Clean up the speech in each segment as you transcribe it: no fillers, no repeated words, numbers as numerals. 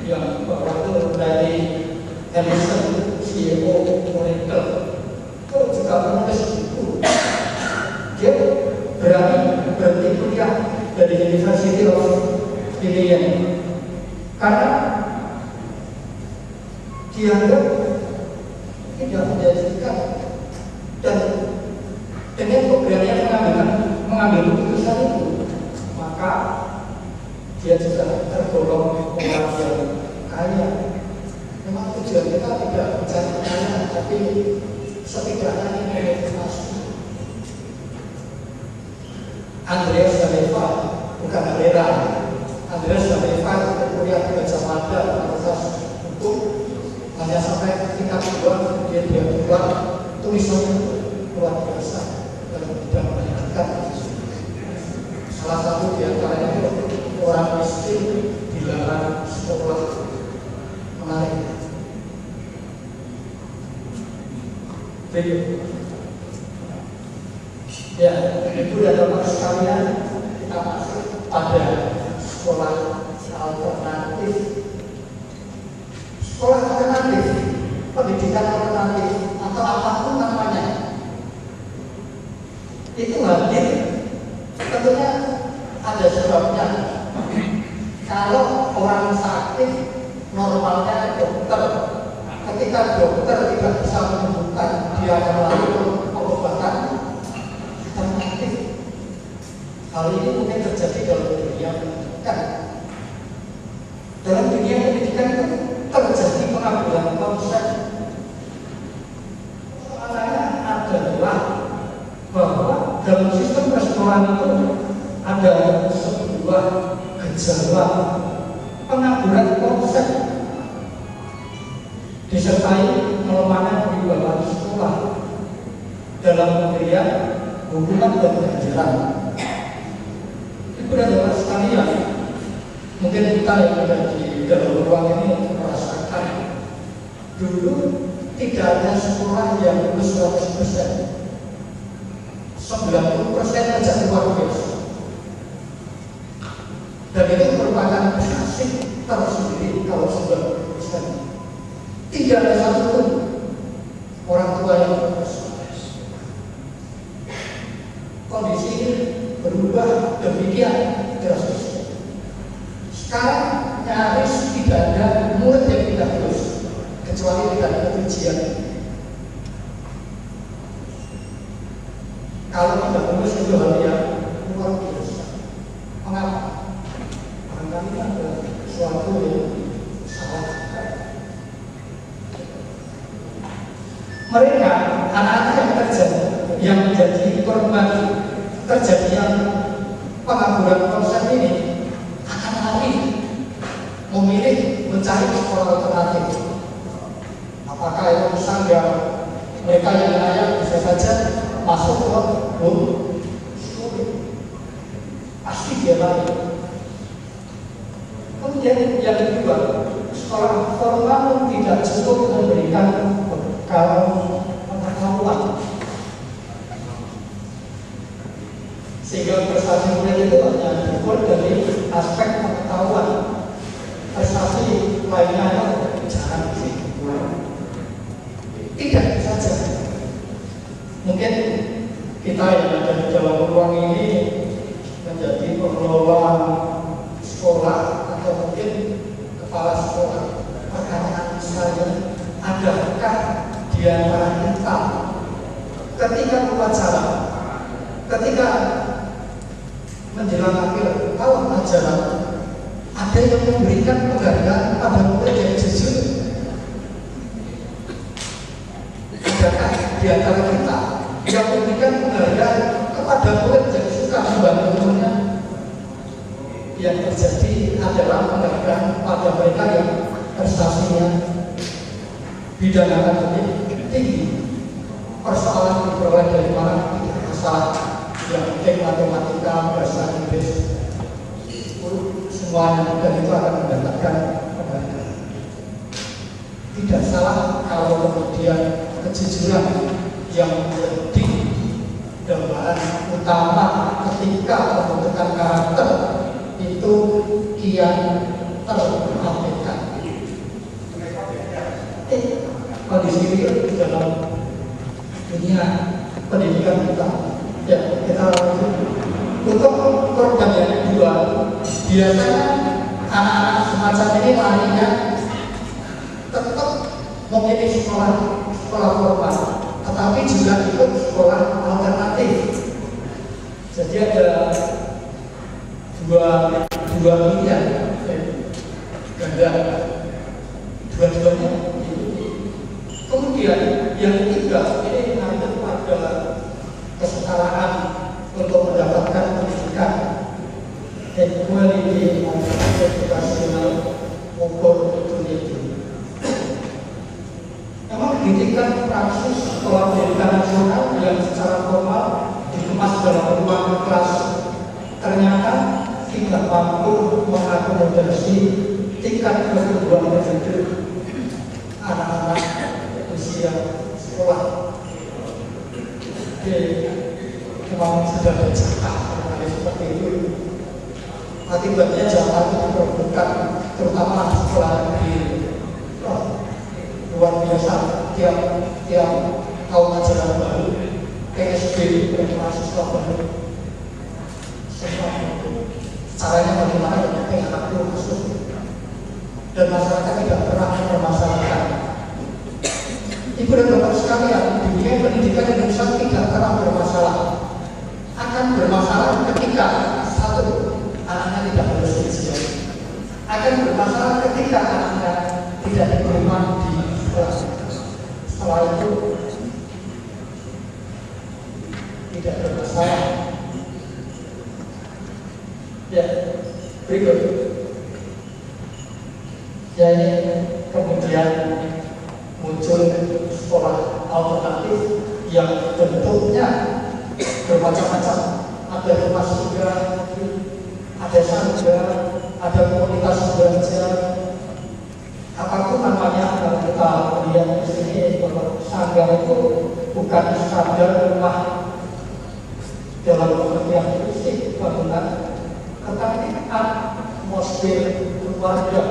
yang waktu dari Emerson, CEO Oracle, itu juga menulis buku. Dia berani berhenti kuliah dari University of Illinois karena dianggap tidak menjanjikan, dan dengan keberanian mengambil keputusan itu, maka dia juga tergolong orang yang kaya. Memang tujuan kita tidak mencari kaya, tapi setidaknya ini motivasi. Andreas Saleva, bukan Herrera. Andreas Saleva kuliah di Gajah Mada, Fakultas Hukum, hanya sampai tingkat 2, kemudian dia keluar, tulisannya luar biasa dan tidak menyenangkan. Salah satu di antaranya orang miskin dilarang sekolah. Menarik. Video. Ya, itu dan Bapak sekalian, kita masuk pada sekolah alternatif. Sekolah alternatif, pendidikan alternatif, atau apapun namanya, itu hadir tentunya ada sebabnya. Kalau orang sakit, normalnya dokter. Ketika dokter tidak bisa menemukan, dia akan melakukan pengobatan alternatif. Hal ini mungkin terjadi dalam dunia pendidikan. Dalam dunia pendidikan itu terjadi pengambilan konsep. Soalnya adalah bahwa dalam sistem persekolahan itu ada sebuah gejala pengambilan konsep disertai melemahnya kewibawan sekolah dalam pemberian hukuman dan pelajaran. Itu adalah sekalian. Mungkin kita yang ada di dalam ruang ini merasakan dulu tidak ada sekolah yang lulus 100%. 90% aja luar biasa. Dan itu merupakan prestasi tersendiri kalau 90%. Tidak ada satu pun orang tua yang berprestasi. Kondisi ini berubah demikian drastis. Sekarang nyaris tidak ada murid yang tidak lulus kecuali tidak ada ujian. Kalau tidak lulus itu hal yang luar biasa. Mengapa? Barangkali ada sesuatu yang salah. Mereka, anak-anak yang menjadi korban terjadinya pengaburan konsep ini akan lari memilih mencari sekolah alternatif. Apakah itu misalnya mereka yang layak bisa saja masuk ke home schooling, pasti dia lari. Kemudian yang kedua, sekolah formal tidak cukup memberikan bekal pengetahuan, sehingga prestasi murid itu hanya diukur dari aspek pengetahuan. Prestasi lainnya jarang sih. Tidak saja. Mungkin kita yang ada di dalam ruang ini menjadi pengelola sekolah atau mungkin kepala sekolah. Pertanyaan saya, adakah di antara kita ketika upacara, ketika menjelang akhir tahun ajaran, ada yang memberikan penghargaan pada murid yang jujur? Adakah di antara kita yang memberikan penghargaan kepada murid yang suka membantu temannya? Yang terjadi adalah penghargaan pada mereka yang prestasinya bidang akademik tinggi. Persoalan diperoleh dari mana? Masalah yang penting matematika, bahasa Inggris, semuanya, dan itu akan mendapatkan penghargaan. Tidak salah kalau kemudian kejujuran yang menjadi gambaran utama ketika pembentukan karakter itu kian terabaikan. kondisi real dalam dunia pendidikan kita. Ya, kita lanjut. Untuk program yang kedua, biasanya anak-anak semacam ini larinya tetap memilih sekolah formal, tetapi juga ikut sekolah alternatif. Jadi ada dua pilihan, ganda dua-duanya. Kemudian yang ketiga, ini mengatur pada kesetaraan untuk mendapatkan pendidikan, equality of educational opportunity. Memang pendidikan praksis sekolah pendidikan nasional yang secara formal dikemas dalam ruang kelas ternyata tidak mampu mengakomodasi tingkat pertumbuhan individu anak-anak usia sekolah. Memang sudah bercakap seperti itu. Akibatnya jamaah itu diperlukan, terutama sekolah di luar biasa. Tiap tahun ajaran baru, PSB mahasiswa baru, semua caranya bagaimana dengan PHK masuk, dan masyarakat tidak pernah mempermasalahkan. Ibu dan bapak sekalian, dunia pendidikan Indonesia tidak pernah bermasalah. Akan bermasalah ketika satu, anaknya tidak lulus ujian. Akan bermasalah ketika anaknya tidak diterima di sekolah. Setelah itu tidak bermasalah. Ya, berikut. Ya, ini kemudian muncul sekolah alternatif yang bentuknya bermacam-macam. Ada rumah surga, ada sangga, ada komunitas belajar, apapun namanya. Kalau kita lihat di sini, bahwa sangga itu bukan standar rumah dalam pengertian fisik bangunan, tetapi atmosfer keluarga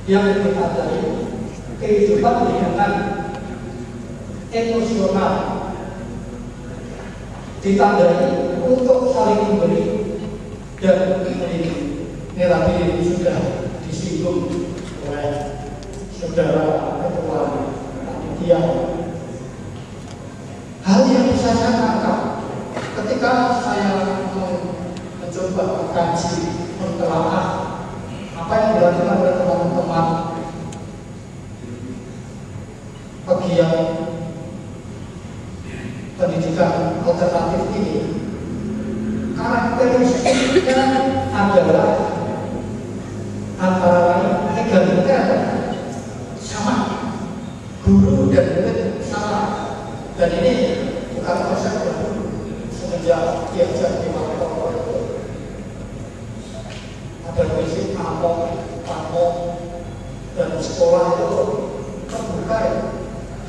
yang ditandai kehidupan dengan emosional, ditandai untuk saling memberi dan melindungi. Ini tadi sudah disinggung oleh saudara ketua panitia. Hal yang bisa saya tangkap ketika saya mencoba mengkaji, mentelaah apa yang dilakukan oleh teman-teman pegiat pendidikan alternatif ini, karakteristiknya adalah antara lain egaliter, sama, guru dan murid sama. Dan ini bukan konsep baru, semenjak diajar di Maroko ada prinsip amok, pamok, dan sekolah itu terbuka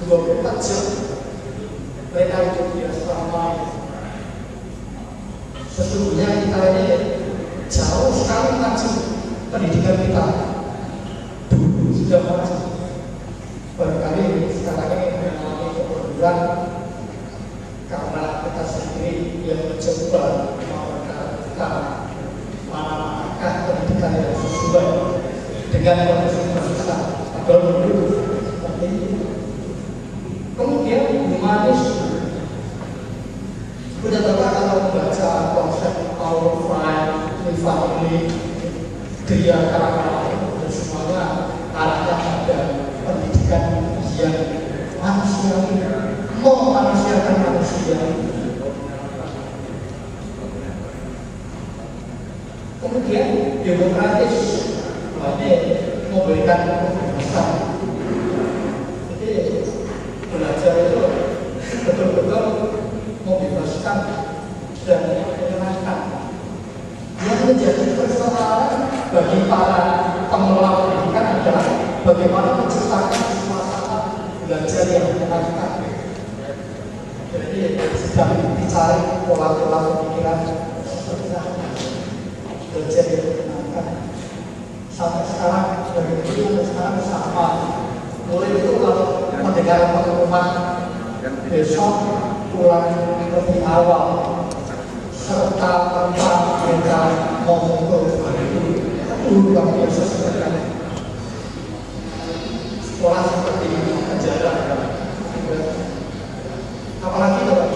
24 jam. Mereka itu biasa main. Sesungguhnya kita ini jauh sekali maju pendidikan kita. Dulu sudah maju. Barangkali sekarang ini mengalami kemunduran karena kita sendiri yang mencoba memperkatakan manakah pendidikan yang sesuai dengan kondisi bangsa. Padahal dulu seperti itu. Kemudian humanis, sudah bapak kalau membaca konsep Paulo Freire, Gria Karakter, dan semuanya arahnya pada pendidikan yang manusiawi, memanusiakan manusia. Kemudian demokratis, ini memberikan kebebasan. Jadi belajar itu betul-betul membebaskan dan menyenangkan. Yang menjadi persoalan bagi para pengelola pendidikan adalah bagaimana menciptakan suasana belajar yang menyenangkan. Jadi sedang dicari pola-pola pemikiran seperti apa belajar yang menyenangkan. Sampai sekarang dari dulu sampai sekarang sama. murid itu kalau mendengar pengumuman besok pulang lebih awal serta tentang mereka mau luar biasa sekali. Sekolah seperti penjara, apalagi kalau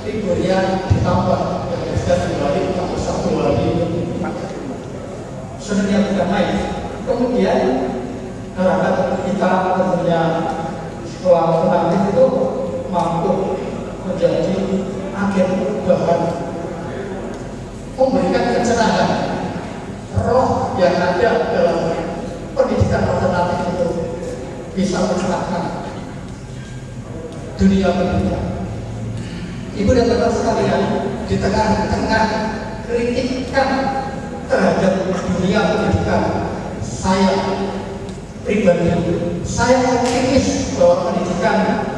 liburnya ditambah dan bisa dibalik atau 1 hari sebenarnya bukan main. Kemudian harapan kita tentunya sekolah alternatif itu mampu menjadi agen perubahan, memberikan kecerahan roh yang ada dalam pendidikan alternatif itu bisa mencerahkan dunia pendidikan. Ibu dan bapak sekalian, di tengah-tengah kritikan terhadap dunia pendidikan, saya pribadi, saya optimis bahwa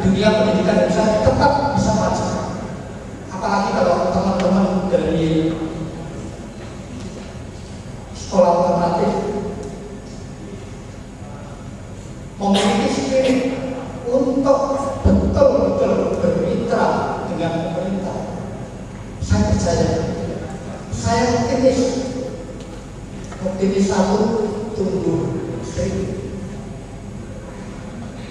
dunia pendidikan bisa tetap bisa maju. Apalagi kalau teman-teman dari sekolah alternatif memiliki spirit untuk betul-betul bermitra dengan pemerintah. Saya percaya, saya optimis 1 tumbuh 1000.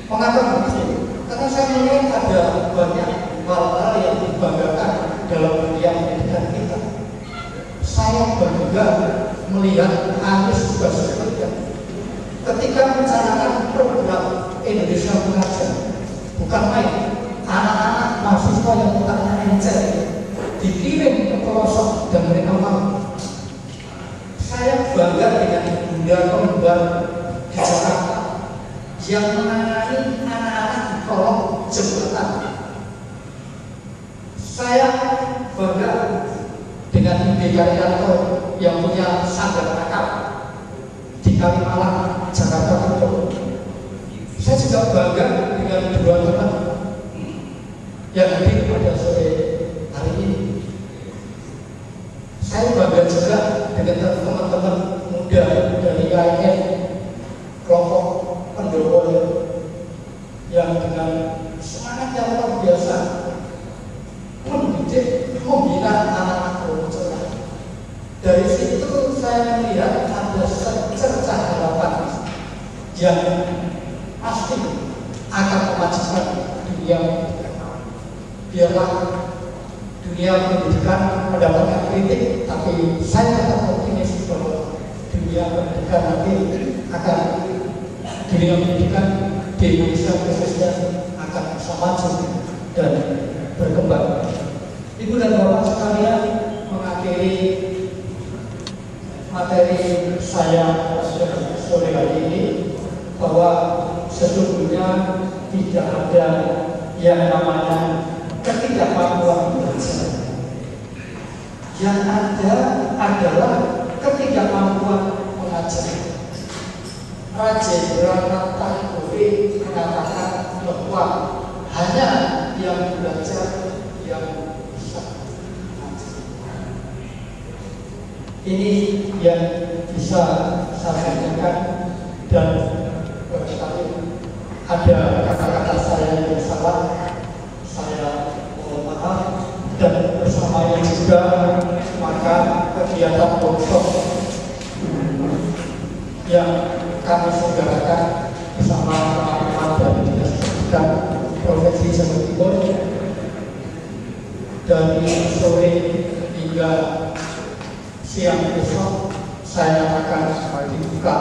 Mengapa begitu? Karena saya melihat ada banyak hal-hal yang dibanggakan dalam dunia pendidikan kita. Saya bangga melihat Anies Baswedan ketika mencanangkan program Indonesia Mengajar. Bukan main, anak-anak mahasiswa yang bukannya encer dikirim ke pelosok dan mereka mau. Saya bangga dengan bunda kembar di Jakarta yang menangani anak-anak di kolong jembatan. Saya bangga dengan Ide Karyanto yang punya sanggar akap di Kalimalang, Jakarta Timur. Saya juga bangga dengan 2 teman yang hadir pada sore hari ini. Saya bangga juga dengan teman-teman muda dari IAIN, kelompok Pendopo yang dengan semangat yang luar biasa mendidik, membina anak-anak bercerah. Dari situ saya melihat ada secercah harapan yang pasti akan memajukan dunia pendidikan. Biarlah dunia pendidikan mendapatkan kritik, tapi saya tetap optimis bahwa dunia pendidikan nanti akan dunia pendidikan di Indonesia khususnya akan bisa maju dan berkembang. Ibu dan bapak sekalian, mengakhiri materi saya sore hari ini bahwa sesungguhnya tidak ada yang namanya ketidakmampuan belajar. Yang ada adalah ketidakmampuan mengajar. Raja Brahma Tagore mengatakan bahwa hanya yang belajar yang bisa mengajar. Ini yang bisa saya sampaikan, dan barangkali ada kata-kata saya yang salah, saya mohon maaf. Dan bersamanya juga maka kegiatan workshop yang kami selenggarakan bersama teman-teman dari Dinas Pendidikan Provinsi Jawa Timur dari sore hingga siang besok saya akan dibuka